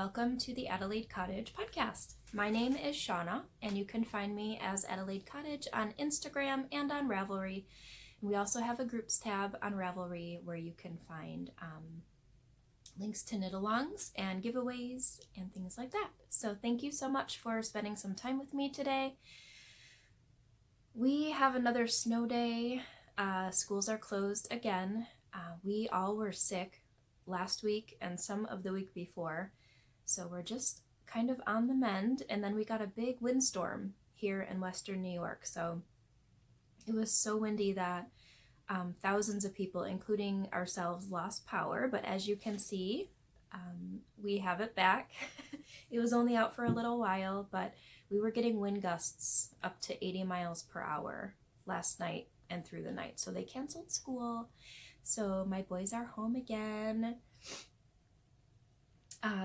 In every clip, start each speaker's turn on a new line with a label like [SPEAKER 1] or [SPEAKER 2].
[SPEAKER 1] welcome to the Adelaide Cottage podcast. My name is Shauna, and you can find me as Adelaide Cottage on Instagram and on Ravelry. We also have a groups tab on Ravelry where you can find links to knit-alongs and giveaways and things like that. So thank you so much for spending some time with me today. We have another snow day. Schools are closed again. We all were sick last week and some of the week before, so we're just kind of on the mend. And then we got a big windstorm here in Western New York, so it was so windy that thousands of people, including ourselves, lost power. But as you can see, we have it back. It was only out for a little while, but we were getting wind gusts up to 80 miles per hour last night and through the night, so they canceled school. So my boys are home again.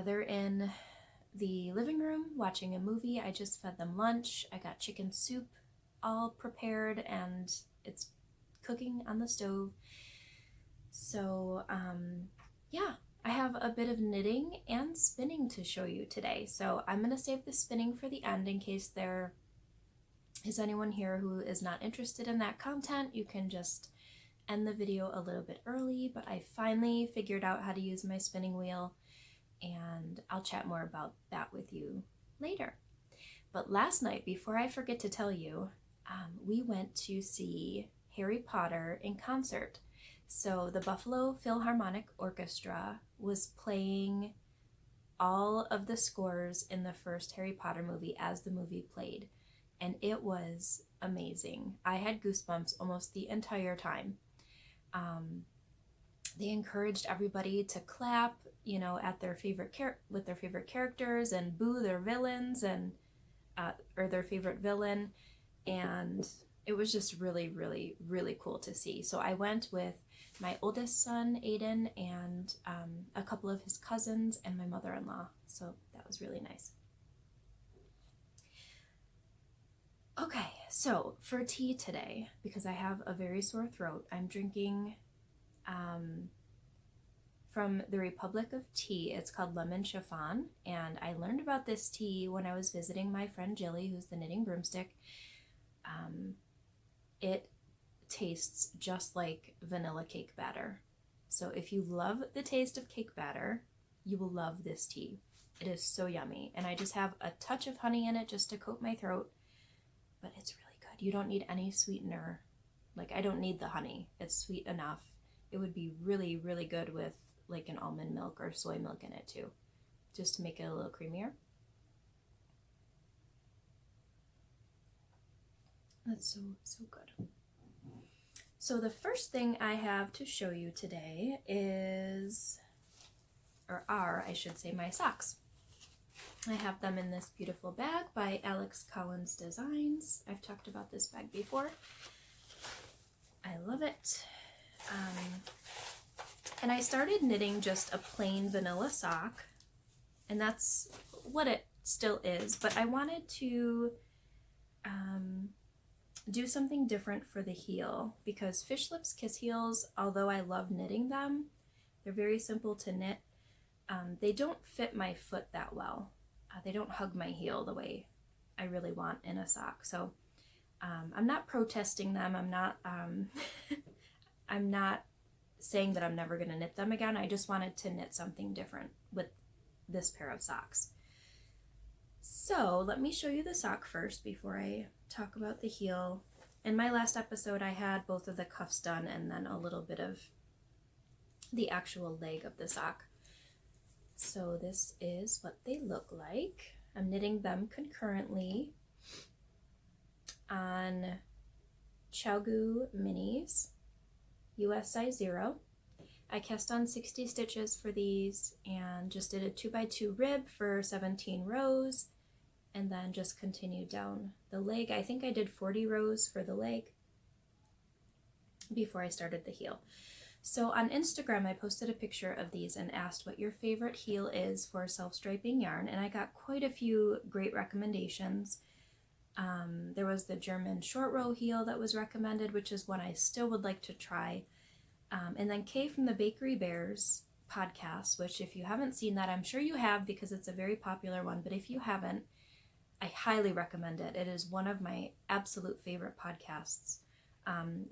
[SPEAKER 1] They're in the living room watching a movie. I just fed them lunch. I got chicken soup all prepared and it's cooking on the stove. So yeah, I have a bit of knitting and spinning to show you today. So I'm going to save the spinning for the end in case there is anyone here who is not interested in that content. You can just end the video a little bit early, but I finally figured out how to use my spinning wheel, and I'll chat more about that with you later. But last night, before I forget to tell you, we went to see Harry Potter in concert. So the Buffalo Philharmonic Orchestra was playing all of the scores in the first Harry Potter movie as the movie played, and it was amazing. I had goosebumps almost the entire time. They encouraged everybody to clap, you know, at their favorite with their favorite characters, and boo their villains and or their favorite villain, and it was just really, really, really cool to see. So I went with my oldest son, Aiden, and a couple of his cousins and my mother-in-law. So that was really nice. Okay, so for tea today, because I have a very sore throat, I'm drinking from the Republic of Tea. It's called Lemon Chiffon, and I learned about this tea when I was visiting my friend Jilly, who's the Knitting Broomstick. It tastes just like vanilla cake batter. So if you love the taste of cake batter, you will love this tea. It is so yummy, and I just have a touch of honey in it just to coat my throat, but it's really good. You don't need any sweetener. Like, I don't need the honey. It's sweet enough. It would be really, really good with like an almond milk or soy milk in it too, just to make it a little creamier. That's so good. So the first thing I have to show you today I should say, my socks. I have them in this beautiful bag by Alex Collins Designs. I've talked about this bag before. I love it. And I started knitting just a plain vanilla sock, and that's what it still is, but I wanted to do something different for the heel, because Fish Lips Kiss Heels, although I love knitting them, they're very simple to knit. They don't fit my foot that well. They don't hug my heel the way I really want in a sock. So I'm not protesting them. I'm not saying that I'm never going to knit them again. I just wanted to knit something different with this pair of socks. So let me show you the sock first before I talk about the heel. In my last episode, I had both of the cuffs done and then a little bit of the actual leg of the sock. So this is what they look like. I'm knitting them concurrently on Chalgu Minis, US size 0. I cast on 60 stitches for these and just did a 2x2 rib for 17 rows, and then just continued down the leg. I think I did 40 rows for the leg before I started the heel. So on Instagram, I posted a picture of these and asked what your favorite heel is for self-striping yarn, and I got quite a few great recommendations. There was the German short row heel that was recommended, which is one I still would like to try. And then Kay from the Bakery Bears podcast, which if you haven't seen that, I'm sure you have because it's a very popular one, but if you haven't, I highly recommend it. It is one of my absolute favorite podcasts.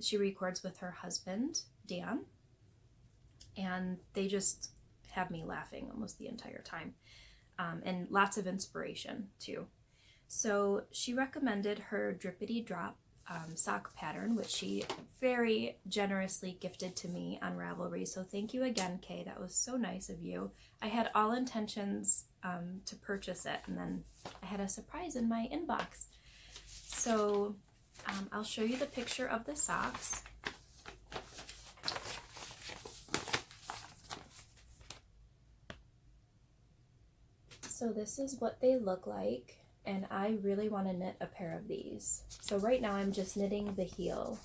[SPEAKER 1] She records with her husband, Dan, and they just have me laughing almost the entire time, and lots of inspiration too. So she recommended her Drippity Drop sock pattern, which she very generously gifted to me on Ravelry. So thank you again, Kay. That was so nice of you. I had all intentions to purchase it, and then I had a surprise in my inbox. So I'll show you the picture of the socks. So this is what they look like, and I really want to knit a pair of these. So right now I'm just knitting the heel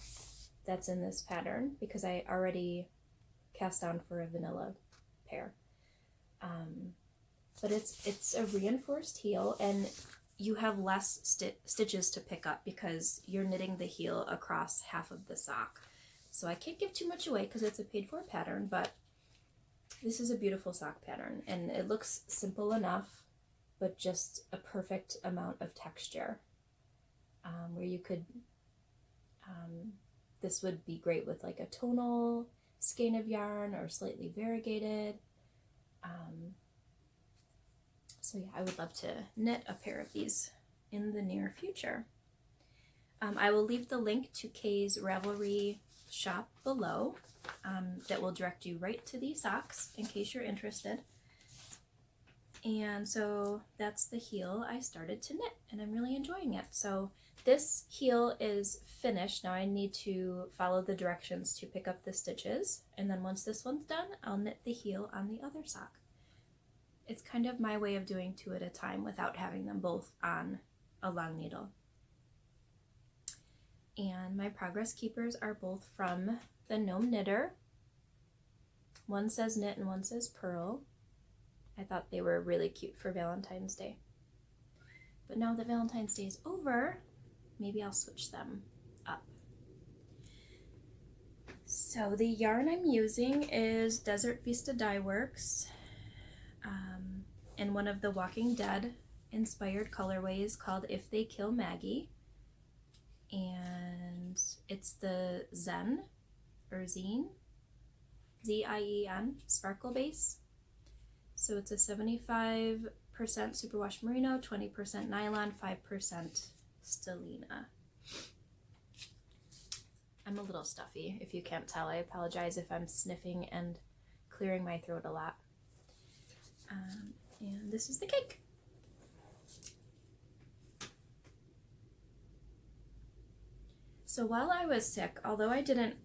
[SPEAKER 1] that's in this pattern because I already cast on for a vanilla pair. But it's a reinforced heel, and you have less stitches to pick up because you're knitting the heel across half of the sock. So I can't give too much away because it's a paid for pattern, but this is a beautiful sock pattern, and it looks simple enough, but just a perfect amount of texture, where you could, this would be great with like a tonal skein of yarn or slightly variegated. So yeah, I would love to knit a pair of these in the near future. I will leave the link to Kay's Ravelry shop below, that will direct you right to these socks in case you're interested. And so that's the heel I started to knit, and I'm really enjoying it. So this heel is finished. Now I need to follow the directions to pick up the stitches, and then once this one's done, I'll knit the heel on the other sock. It's kind of my way of doing two at a time without having them both on a long needle. And my progress keepers are both from the Gnome Knitter. One says knit and one says purl. I thought they were really cute for Valentine's Day. But now that Valentine's Day is over, maybe I'll switch them up. So the yarn I'm using is Desert Vista Dye Works, and one of the Walking Dead inspired colorways called If They Kill Maggie. And it's the Zen, or Zine, Z-I-E-N, sparkle base. So it's a 75% superwash merino, 20% nylon, 5% stellina. I'm a little stuffy, if you can't tell. I apologize if I'm sniffing and clearing my throat a lot. And this is the cake. So while I was sick, although I didn't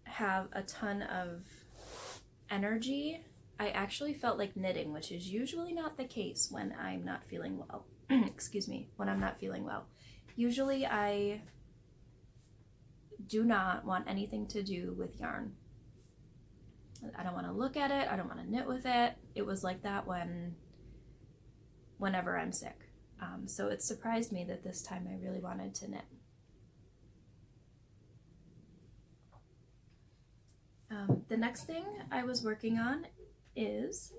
[SPEAKER 1] have a ton of energy, I actually felt like knitting, which is usually not the case when I'm not feeling well. Excuse me, when I'm not feeling well. Usually I do not want anything to do with yarn. I don't want to look at it. I don't want to knit with it. It was like that whenever I'm sick. So it surprised me that this time I really wanted to knit. The next thing I was working on is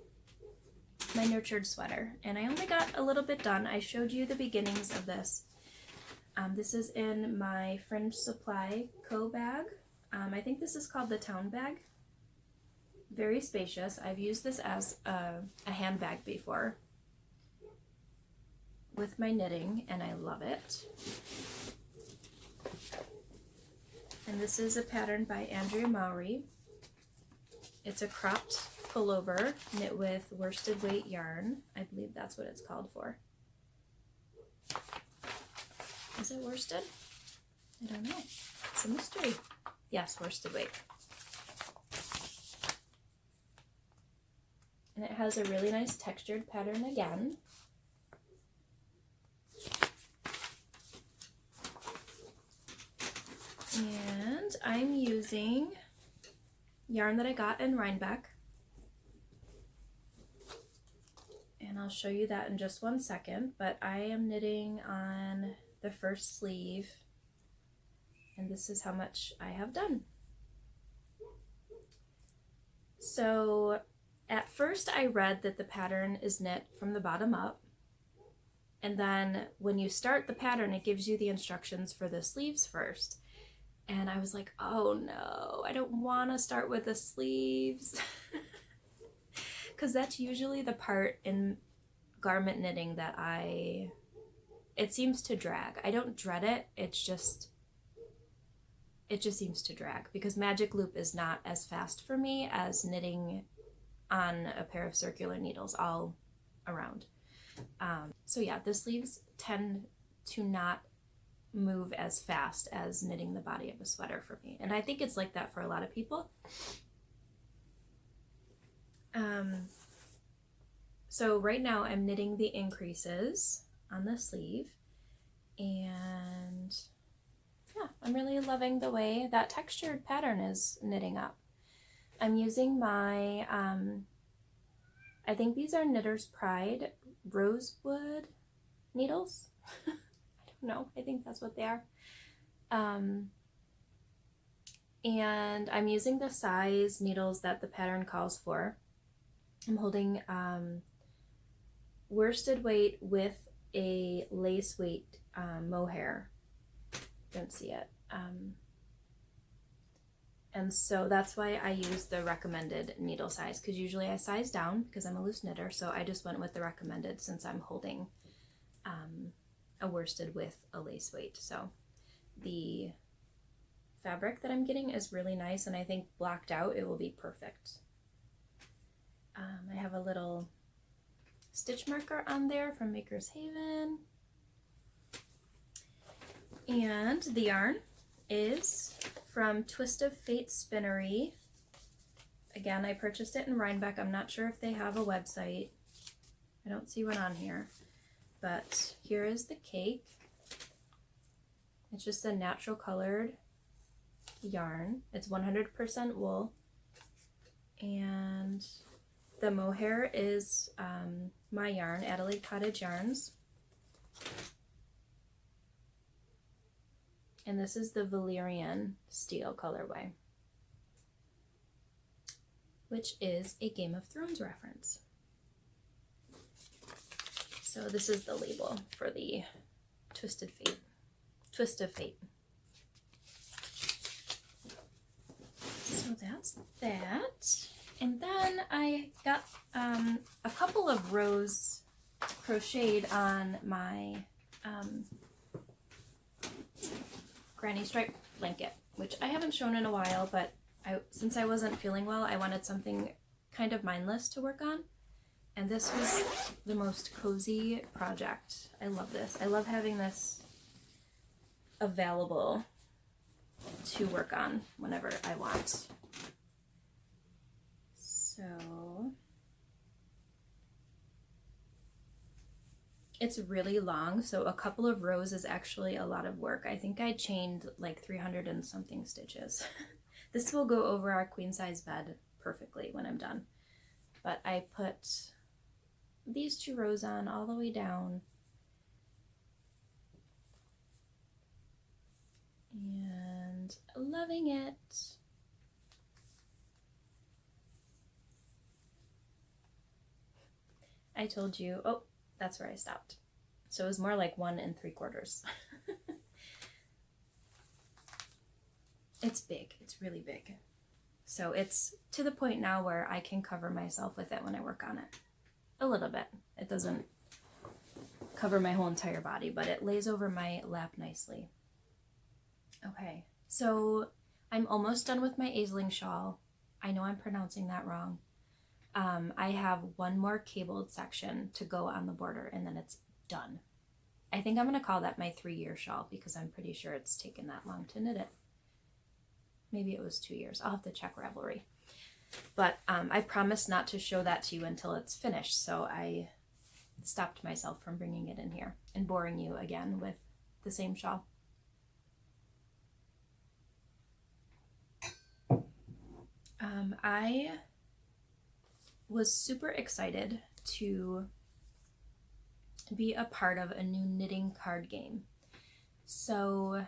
[SPEAKER 1] my nurtured sweater, and I only got a little bit done. I showed you the beginnings of this. This is in my Fringe Supply Co. bag. I think this is called the Town bag. Very spacious. I've used this as a handbag before with my knitting, and I love it. And this is a pattern by Andrea Mowry. It's a cropped pullover knit with worsted weight yarn. I believe that's what it's called for. Is it worsted? I don't know. It's a mystery. Yes, worsted weight. And it has a really nice textured pattern again. And I'm using yarn that I got in Rhinebeck. And I'll show you that in just one second, but I am knitting on the first sleeve, and this is how much I have done. So At first I read that the pattern is knit from the bottom up, and then when you start the pattern it gives you the instructions for the sleeves first. And I was like, oh no, I don't want to start with the sleeves. Because that's usually the part in garment knitting that it seems to drag. I don't dread it, it just seems to drag, because magic loop is not as fast for me as knitting on a pair of circular needles all around. So yeah, the sleeves tend to not move as fast as knitting the body of a sweater for me, and I think it's like that for a lot of people. So right now I'm knitting the increases on the sleeve, and yeah, I'm really loving the way that textured pattern is knitting up. I'm using my I think these are Knitter's Pride rosewood needles. I don't know, I think that's what they are. And I'm using the size needles that the pattern calls for. I'm holding worsted weight with a lace weight mohair. Don't see it. And so that's why I use the recommended needle size, because usually I size down because I'm a loose knitter, so I just went with the recommended since I'm holding a worsted with a lace weight. So the fabric that I'm getting is really nice, and I think blocked out it will be perfect. I have a little stitch marker on there from Maker's Haven, and the yarn is from Twist of Fate Spinnery. Again, I purchased it in Rhinebeck. I'm not sure if they have a website. I don't see one on here, but here is the cake. It's just a natural colored yarn. It's 100% wool, and the mohair is my yarn, Adelaide Cottage Yarns. And this is the Valerian Steel colorway, which is a Game of Thrones reference. So this is the label for the Twist of Fate. So that's that. And then I got a couple of rows crocheted on my granny stripe blanket, which I haven't shown in a while, but since I wasn't feeling well, I wanted something kind of mindless to work on. And this was the most cozy project. I love this. I love having this available to work on whenever I want. So it's really long, so a couple of rows is actually a lot of work. I think I chained like 300 and something stitches. This will go over our queen size bed perfectly when I'm done. But I put these 2 rows on all the way down. And loving it. I told you, oh, that's where I stopped. So it was more like 1 3/4. It's big, it's really big. So it's to the point now where I can cover myself with it when I work on it. A little bit. It doesn't cover my whole entire body, but it lays over my lap nicely. Okay, so I'm almost done with my Aisling shawl. I know I'm pronouncing that wrong. I have one more cabled section to go on the border, and then it's done. I think I'm going to call that my 3-year shawl, because I'm pretty sure it's taken that long to knit it. Maybe it was 2 years. I'll have to check Ravelry. But I promised not to show that to you until it's finished, so I stopped myself from bringing it in here and boring you again with the same shawl. I was super excited to be a part of a new knitting card game. So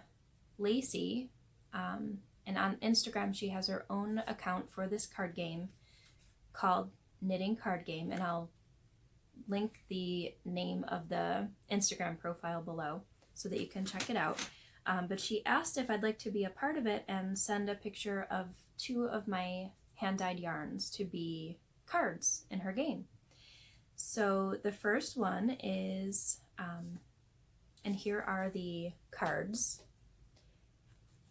[SPEAKER 1] Lacey, and on Instagram she has her own account for this card game called knitting card game, and I'll link the name of the Instagram profile below so that you can check it out. But she asked if I'd like to be a part of it and send a picture of 2 of my hand-dyed yarns to be cards in her game. So the first one is, and here are the cards.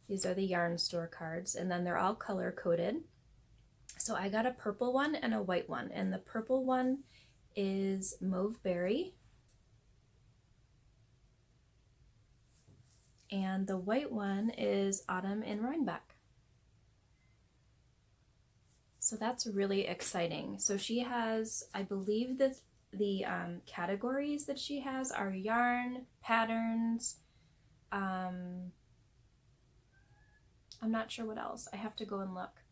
[SPEAKER 1] These are the yarn store cards, and then they're all color coded. So I got a purple one and a white one, and the purple one is Mauve Berry, and the white one is Autumn in Rhinebeck. So that's really exciting. So she has, I believe that the categories that she has are yarn, patterns, I'm not sure what else. I have to go and look.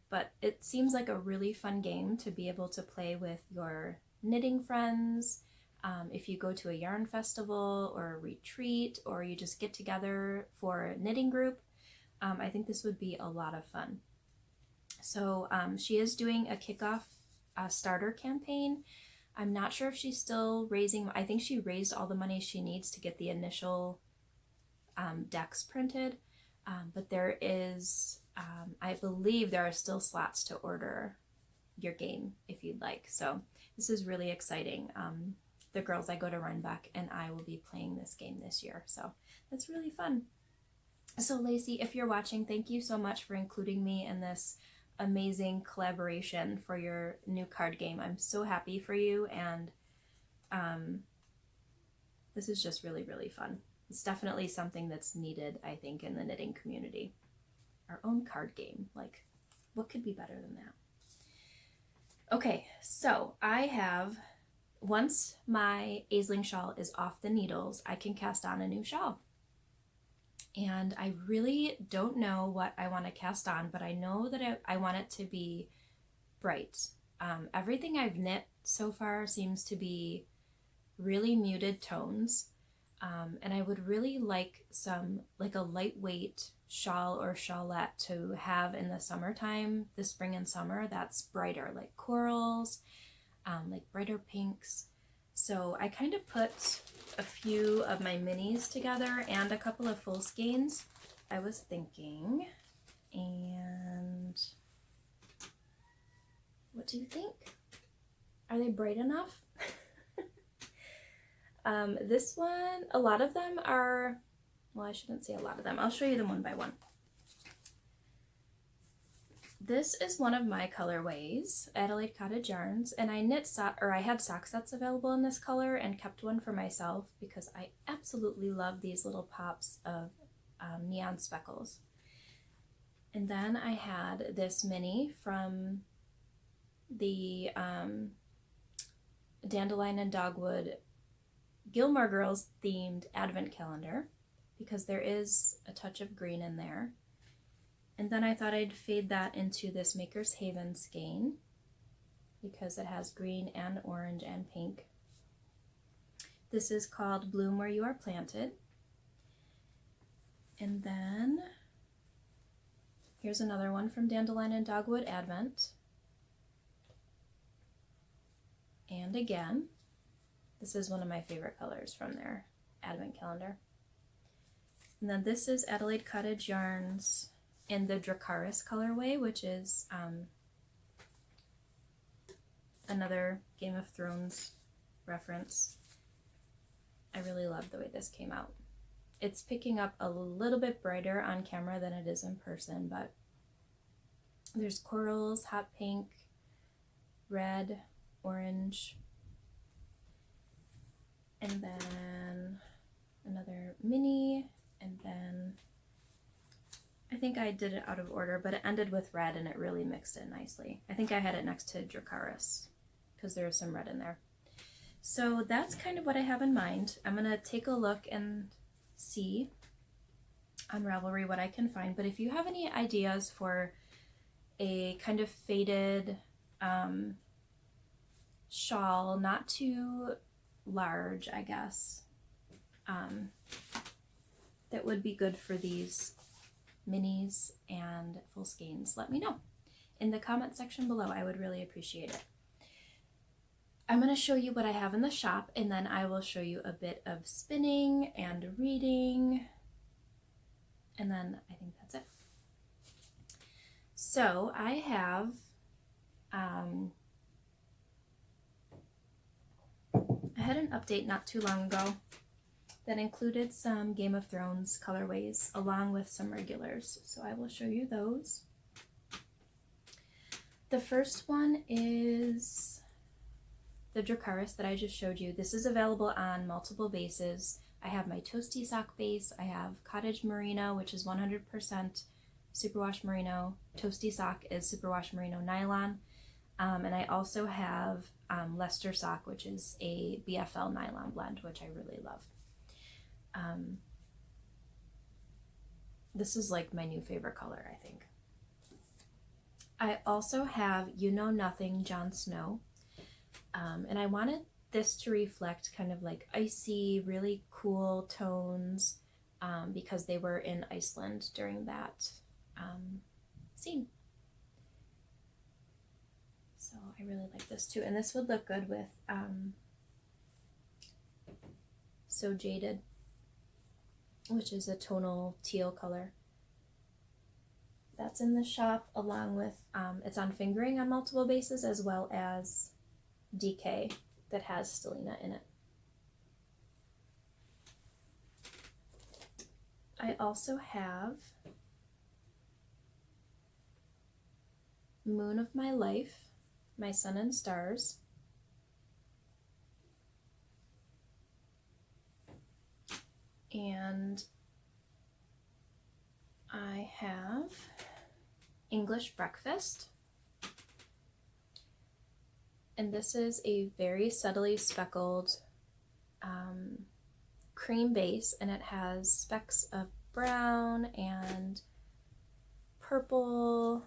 [SPEAKER 1] But it seems like a really fun game to be able to play with your knitting friends. If you go to a yarn festival or a retreat, or you just get together for a knitting group, I think this would be a lot of fun. So she is doing a kickoff starter campaign. I'm not sure if she's still raising, I think she raised all the money she needs to get the initial decks printed, but there is, I believe there are still slots to order your game if you'd like. So this is really exciting. The girls I go to Rhinebeck and I will be playing this game this year, so that's really fun. So Lacey, if you're watching, thank you so much for including me in this amazing collaboration for your new card game. I'm so happy for you, and this is just really, really fun. It's definitely something that's needed, I think, in the knitting community. Our own card game, like, what could be better than that? Okay, so I have, once my Aisling shawl is off the needles, I can cast on a new shawl. And I really don't know what I want to cast on, but I know that I want it to be bright. Everything I've knit so far seems to be really muted tones, and I would really like like a lightweight shawl or shawlette to have in the summertime, the spring and summer, that's brighter, like corals, like brighter pinks. So I kind of put a few of my minis together and a couple of full skeins, I was thinking. And what do you think? Are they bright enough? This one, a lot of them are, well, I shouldn't say a lot of them. I'll show you them one by one. This is one of my colorways, Adelaide Cottage Yarns, and I had sock sets available in this color and kept one for myself because I absolutely love these little pops of neon speckles. And then I had this mini from the Dandelion and Dogwood Gilmore Girls themed advent calendar because there is a touch of green in there. And then I thought I'd fade that into this Maker's Haven skein because it has green and orange and pink. This is called Bloom Where You Are Planted. And then here's another one from Dandelion and Dogwood Advent. And again, this is one of my favorite colors from their advent calendar. And then this is Adelaide Cottage Yarns in the Dracarys colorway, which is another Game of Thrones reference. I really love the way this came out. It's picking up a little bit brighter on camera than it is in person, but there's corals, hot pink, red, orange, and then another mini, and then I think I did it out of order, but it ended with red and it really mixed in nicely. I think I had it next to Dracarys because there was some red in there. So that's kind of what I have in mind. I'm going to take a look and see on Ravelry what I can find. But if you have any ideas for a kind of faded shawl, not too large, I guess, that would be good for these minis and full skeins, let me know in the comment section below. I would really appreciate it. I'm going to show you what I have in the shop, and then I will show you a bit of spinning and reading, and then I think that's it. So I have I had an update not too long ago that included some Game of Thrones colorways along with some regulars, so I will show you those. The first one is the Dracarys that I just showed you. This is available on multiple bases. I have my Toasty Sock base, I have Cottage Merino, which is 100% superwash merino. Toasty Sock is superwash merino nylon. And I also have Leicester Sock, which is a BFL nylon blend, which I really love. This is like my new favorite color, I think. I also have You Know Nothing Jon Snow, and I wanted this to reflect kind of like icy, really cool tones because they were in Iceland during that scene. So I really like this too, and this would look good with So Jaded, which is a tonal teal color. That's in the shop along with, it's on fingering on multiple bases as well as DK that has Stellina in it. I also have Moon of My Life, My Sun and Stars. And I have English Breakfast. And this is a very subtly speckled cream base, and it has specks of brown and purple,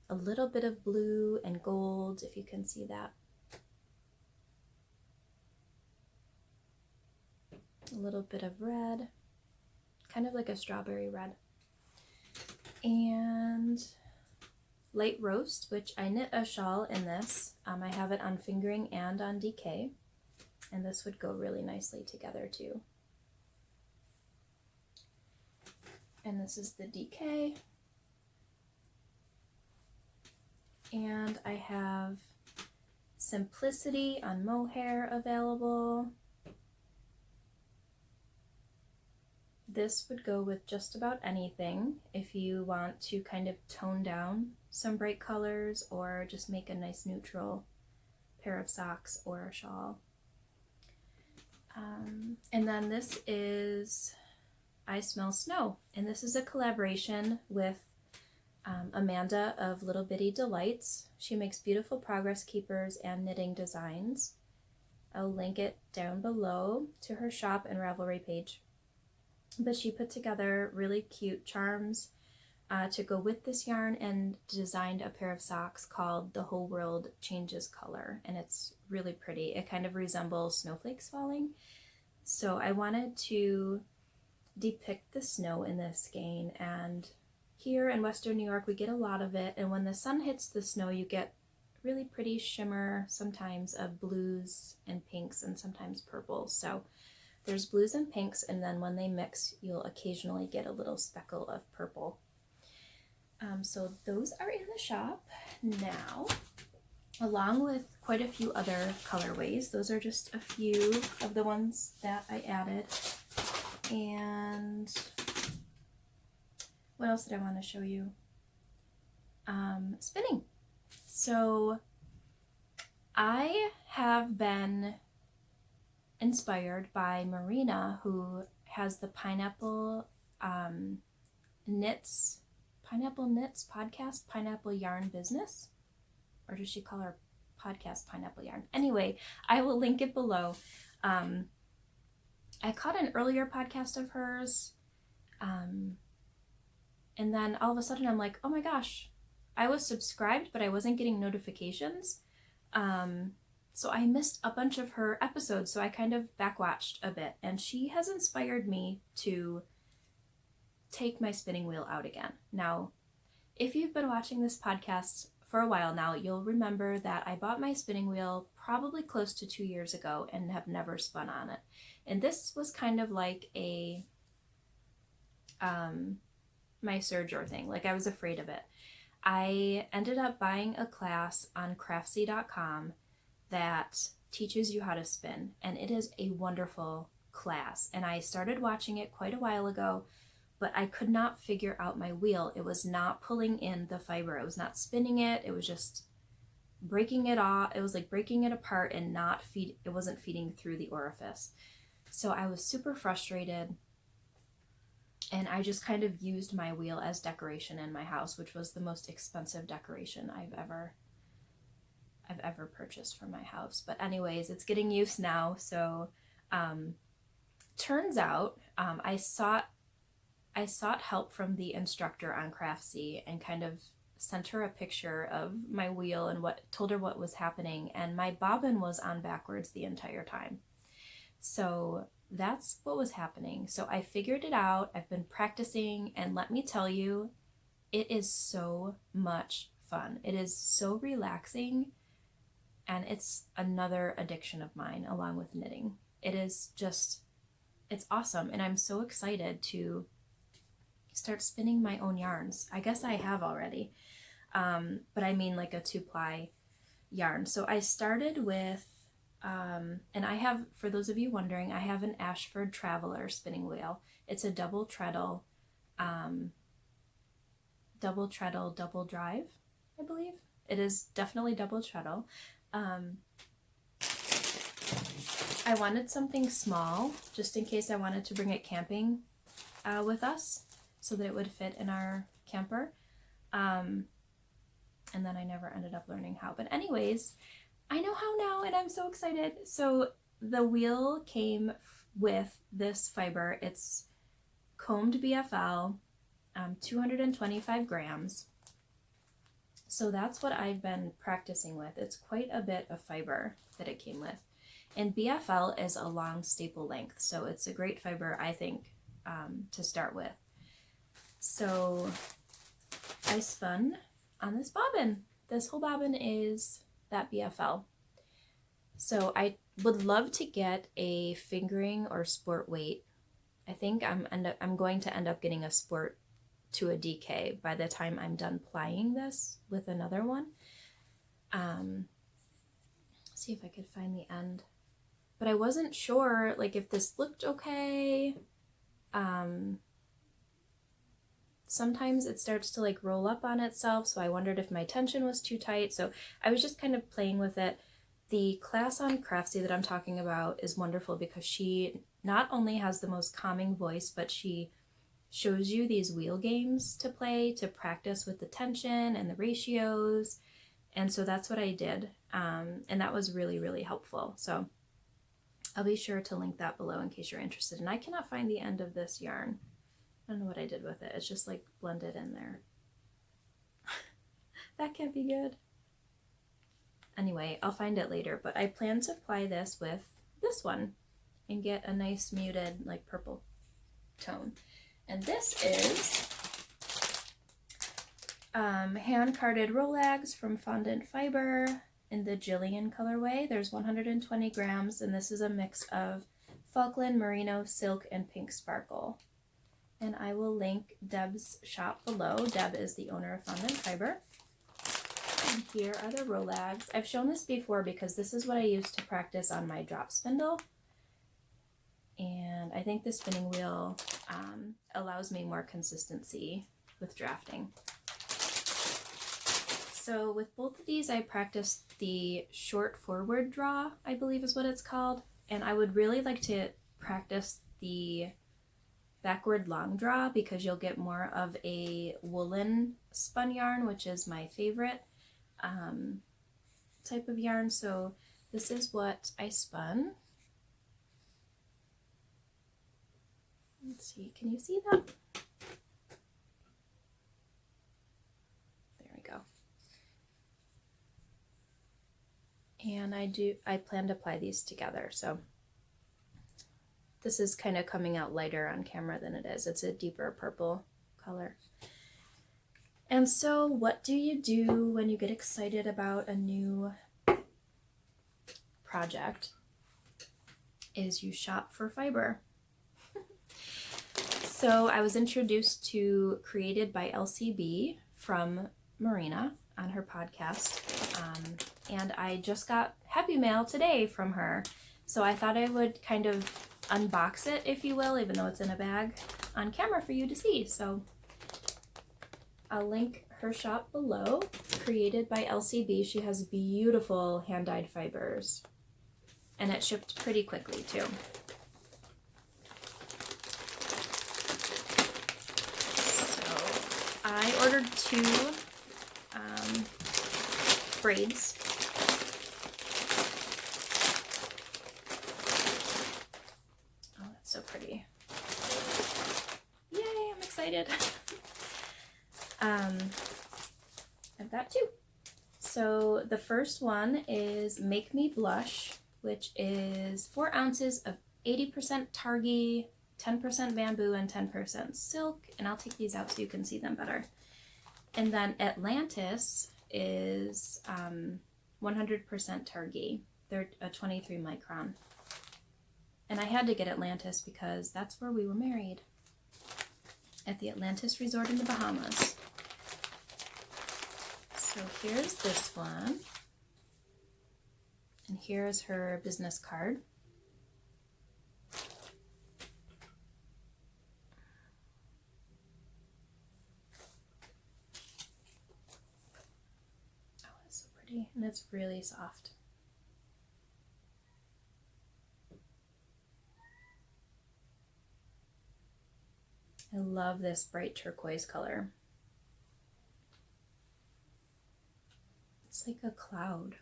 [SPEAKER 1] a little bit of blue and gold, if you can see that. A little bit of red, kind of like a strawberry red. And Light Roast, which I knit a shawl in this. I have it on fingering and on DK, and this would go really nicely together too. And this is the DK. And I have Simplicity on Mohair available. This would go with just about anything if you want to kind of tone down some bright colors or just make a nice neutral pair of socks or a shawl. And then this is I Smell Snow, and this is a collaboration with Amanda of Little Bitty Delights. She makes beautiful progress keepers and knitting designs. I'll link it down below to her shop and Ravelry page. But she put together really cute charms to go with this yarn and designed a pair of socks called The Whole World Changes Color, and it's really pretty. It kind of resembles snowflakes falling. So I wanted to depict the snow in this skein, and here in Western New York we get a lot of it, and when the sun hits the snow you get really pretty shimmer, sometimes of blues and pinks and sometimes purples. So there's blues and pinks, and then when they mix, you'll occasionally get a little speckle of purple. So those are in the shop now, along with quite a few other colorways. Those are just a few of the ones that I added. And what else did I want to show you? Spinning. So I have been inspired by Marina, who has the Pineapple Knits podcast, Pineapple Yarn Business, or does she call her podcast Pineapple Yarn? Anyway, I will link it below. I caught an earlier podcast of hers, and then all of a sudden I'm like, oh my gosh, I was subscribed, but I wasn't getting notifications. So I missed a bunch of her episodes, so I kind of backwatched a bit, and she has inspired me to take my spinning wheel out again. Now, if you've been watching this podcast for a while now, you'll remember that I bought my spinning wheel probably close to 2 years ago and have never spun on it. And this was kind of like a my serger thing. Like, I was afraid of it. I ended up buying a class on craftsy.com that teaches you how to spin, and it is a wonderful class. And I started watching it quite a while ago, but I could not figure out my wheel. It was not pulling in the fiber. It was not spinning it. It was just breaking it off. It was like breaking it apart and it wasn't feeding through the orifice. So I was super frustrated, and I just kind of used my wheel as decoration in my house, which was the most expensive decoration I've ever purchased for my house. But anyways, it's getting used now. So turns out I sought help from the instructor on Craftsy and kind of sent her a picture of my wheel and told her what was happening, and my bobbin was on backwards the entire time. So that's what was happening. So I figured it out. I've been practicing, and let me tell you, it is so much fun. It is so relaxing, and it's another addiction of mine along with knitting. It's awesome, and I'm so excited to start spinning my own yarns. I guess I have already, but I mean like a 2-ply yarn. So I started with and I have, for those of you wondering, I have an Ashford Traveller spinning wheel. It's a double treadle, double drive, I believe. It is definitely double treadle. I wanted something small, just in case I wanted to bring it camping with us, so that it would fit in our camper. And then I never ended up learning how. But anyways, I know how now, and I'm so excited. So the wheel came with this fiber. It's combed BFL, 225 grams. So that's what I've been practicing with. It's quite a bit of fiber that it came with. And BFL is a long staple length, so it's a great fiber, I think, to start with. So I spun on this bobbin. This whole bobbin is that BFL. So I would love to get a fingering or sport weight. I think I'm going to end up getting a sport to a DK by the time I'm done plying this with another one. See if I could find the end. But I wasn't sure, like, if this looked okay. Sometimes it starts to like roll up on itself, so I wondered if my tension was too tight. So I was just kind of playing with it. The class on Craftsy that I'm talking about is wonderful because she not only has the most calming voice, but she shows you these wheel games to play to practice with the tension and the ratios. And so that's what I did. And that was really, really helpful. So I'll be sure to link that below in case you're interested. And I cannot find the end of this yarn. I don't know what I did with it. It's just like blended in there. That can't be good. Anyway, I'll find it later, but I plan to apply this with this one and get a nice muted like purple tone. And this is hand-carded Rolags from Fondant Fiber in the Jillian colorway. There's 120 grams, and this is a mix of Falkland, Merino, Silk, and Pink Sparkle. And I will link Deb's shop below. Deb is the owner of Fondant Fiber. And here are the Rolags. I've shown this before because this is what I use to practice on my drop spindle. And I think the spinning wheel allows me more consistency with drafting. So with both of these, I practiced the short forward draw, I believe is what it's called. And I would really like to practice the backward long draw because you'll get more of a woolen spun yarn, which is my favorite type of yarn. So this is what I spun. Let's see, can you see that? There we go. And I plan to apply these together. So this is kind of coming out lighter on camera than it is. It's a deeper purple color. And so what do you do when you get excited about a new project? Is you shop for fiber. So I was introduced to Created by LCB from Marina on her podcast, and I just got Happy Mail today from her. So I thought I would kind of unbox it, if you will, even though it's in a bag, on camera for you to see. So I'll link her shop below, Created by LCB. She has beautiful hand-dyed fibers, and it shipped pretty quickly too. I ordered 2 braids. Oh, that's so pretty. Yay, I'm excited. I've got 2. So the first one is Make Me Blush, which is 4 ounces of 80% targhee, 10% bamboo, and 10% silk, and I'll take these out so you can see them better. And then Atlantis is 100% targhee. They're a 23 micron. And I had to get Atlantis because that's where we were married, at the Atlantis Resort in the Bahamas. So here's this one, and here's her business card. And it's really soft. I love this bright turquoise color. It's like a cloud.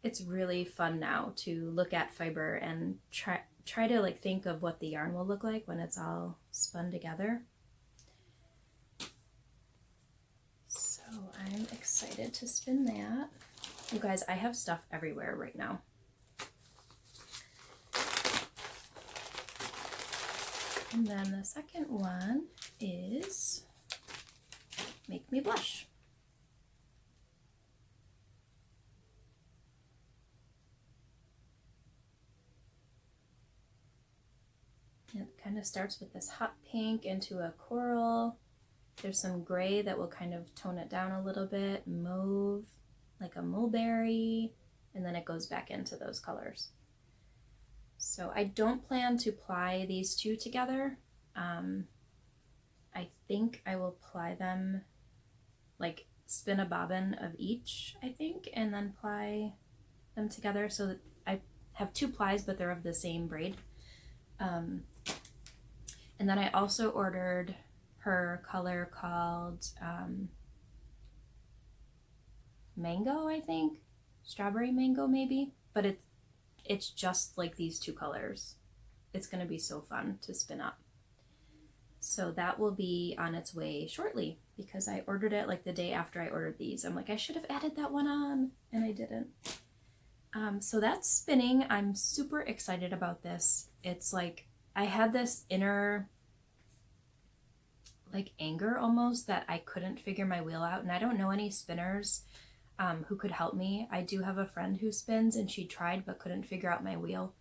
[SPEAKER 1] It's really fun now to look at fiber and try to like think of what the yarn will look like when it's all spun together. I'm excited to spin that. You guys, I have stuff everywhere right now. And then the second one is Make Me Blush. It kind of starts with this hot pink into a coral. There's some gray that will kind of tone it down a little bit, mauve, like a mulberry, and then it goes back into those colors. So I don't plan to ply these 2 together. I think I will ply them, like spin a bobbin of each, I think, and then ply them together so that I have 2 plies, but they're of the same braid. And then I also ordered her color called Mango, I think. Strawberry Mango, maybe. But it's just like these 2 colors. It's going to be so fun to spin up. So that will be on its way shortly because I ordered it like the day after I ordered these. I'm like, I should have added that one on, and I didn't. So that's spinning. I'm super excited about this. It's like I had this inner like anger almost that I couldn't figure my wheel out, and I don't know any spinners who could help me. I do have a friend who spins, and she tried but couldn't figure out my wheel.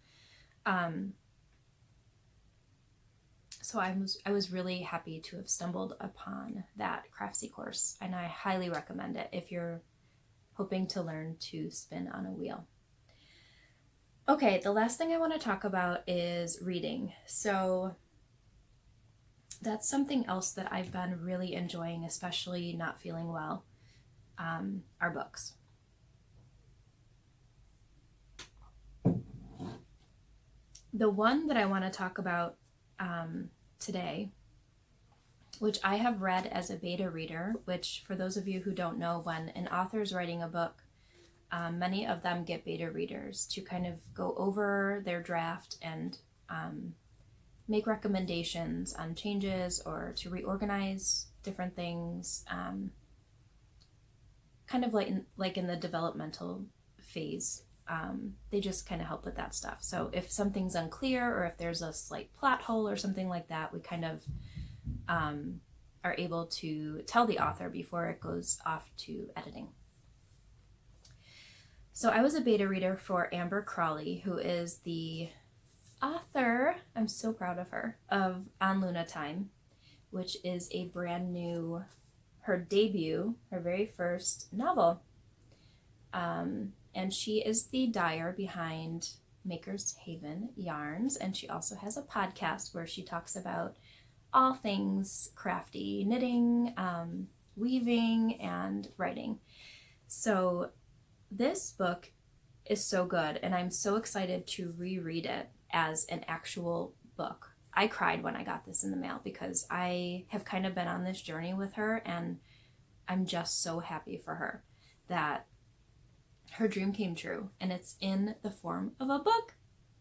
[SPEAKER 1] So I was really happy to have stumbled upon that Craftsy course, and I highly recommend it if you're hoping to learn to spin on a wheel. Okay, the last thing I want to talk about is reading. So that's something else that I've been really enjoying, especially not feeling well, are books. The one that I want to talk about today, which I have read as a beta reader, which for those of you who don't know, when an author is writing a book, many of them get beta readers to kind of go over their draft and make recommendations on changes or to reorganize different things, kind of like in the developmental phase. They just kind of help with that stuff. So if something's unclear or if there's a slight plot hole or something like that, we kind of are able to tell the author before it goes off to editing. So I was a beta reader for Amber Crawley, who is the author, I'm so proud of her, of On Luna Time, which is a brand new, her debut, her very first novel. And she is the dyer behind Makers Haven Yarns, and she also has a podcast where she talks about all things crafty, knitting, weaving, and writing. So this book is so good, and I'm so excited to reread it as an actual book. I cried when I got this in the mail because I have kind of been on this journey with her, and I'm just so happy for her that her dream came true, and it's in the form of a book.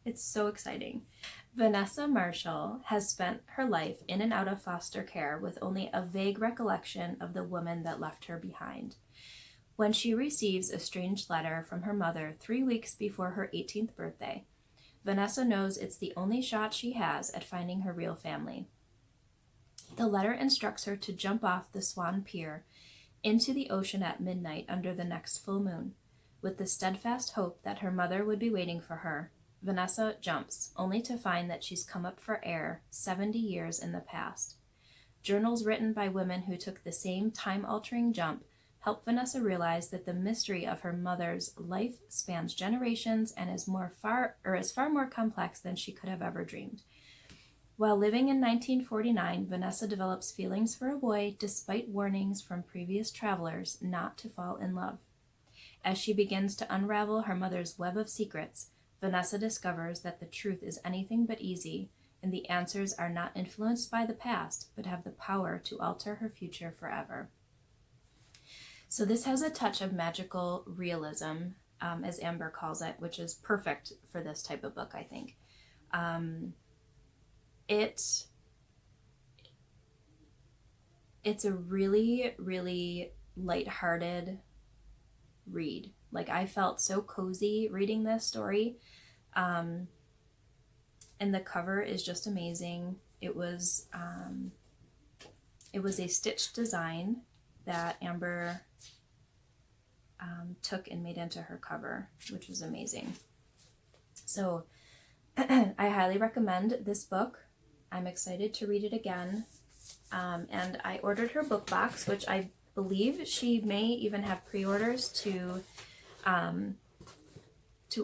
[SPEAKER 1] It's so exciting. Vanessa Marshall has spent her life in and out of foster care with only a vague recollection of the woman that left her behind. When she receives a strange letter from her mother 3 weeks before her 18th birthday, Vanessa knows it's the only shot she has at finding her real family. The letter instructs her to jump off the Swan Pier into the ocean at midnight under the next full moon. With the steadfast hope that her mother would be waiting for her, Vanessa jumps, only to find that she's come up for air 70 years in the past. Journals written by women who took the same time-altering jump help Vanessa realize that the mystery of her mother's life spans generations and is far more complex than she could have ever dreamed. While living in 1949, Vanessa develops feelings for a boy despite warnings from previous travelers not to fall in love. As she begins to unravel her mother's web of secrets, Vanessa discovers that the truth is anything but easy, and the answers are not influenced by the past, but have the power to alter her future forever. So this has a touch of magical realism, as Amber calls it, which is perfect for this type of book, I think. It's a really, really lighthearted read. Like, I felt so cozy reading this story, and the cover is just amazing. It was a stitched design that Amber took and made into her cover, which was amazing. So I highly recommend this book. I'm excited to read it again, and I ordered her book box, which I believe she may even have pre-orders to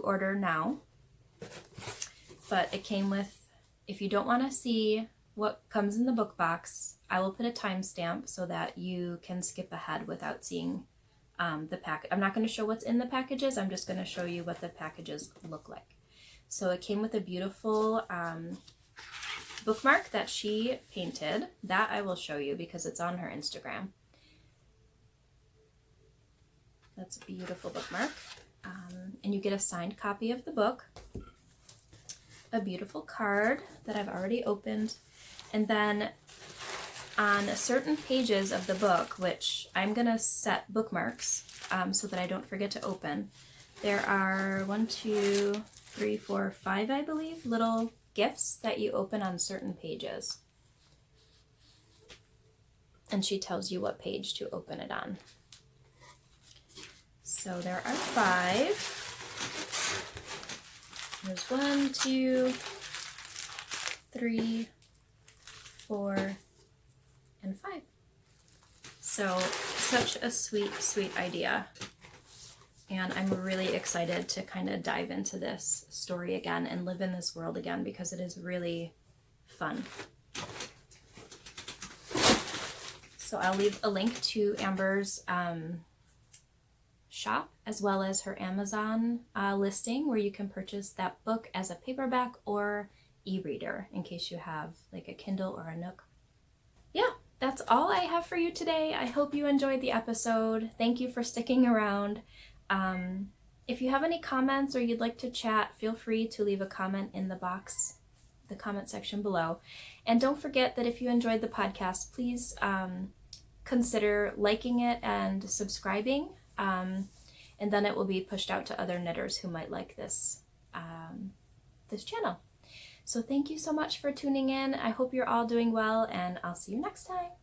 [SPEAKER 1] order now. But it came with, if you don't want to see what comes in the book box, I will put a timestamp so that you can skip ahead without seeing the pack. I'm not going to show what's in the packages. I'm just going to show you what the packages look like. So it came with a beautiful bookmark that she painted. That I will show you because it's on her Instagram. That's a beautiful bookmark. And you get a signed copy of the book, a beautiful card that I've already opened, and then on certain pages of the book, which I'm going to set bookmarks so that I don't forget to open, there are 1, 2, 3, 4, 5, I believe, little gifts that you open on certain pages. And she tells you what page to open it on. So there are 5. There's 1, 2, 3, 4, and 5. So such a sweet, sweet idea. And I'm really excited to kind of dive into this story again and live in this world again because it is really fun. So I'll leave a link to Amber's shop as well as her Amazon listing where you can purchase that book as a paperback or e-reader in case you have like a Kindle or a Nook. Yeah, that's all I have for you today. I hope you enjoyed the episode. Thank you for sticking around. If you have any comments or you'd like to chat, feel free to leave a comment in the comment section below. And don't forget that if you enjoyed the podcast, please consider liking it and subscribing. And then it will be pushed out to other knitters who might like this channel. So thank you so much for tuning in. I hope you're all doing well, and I'll see you next time.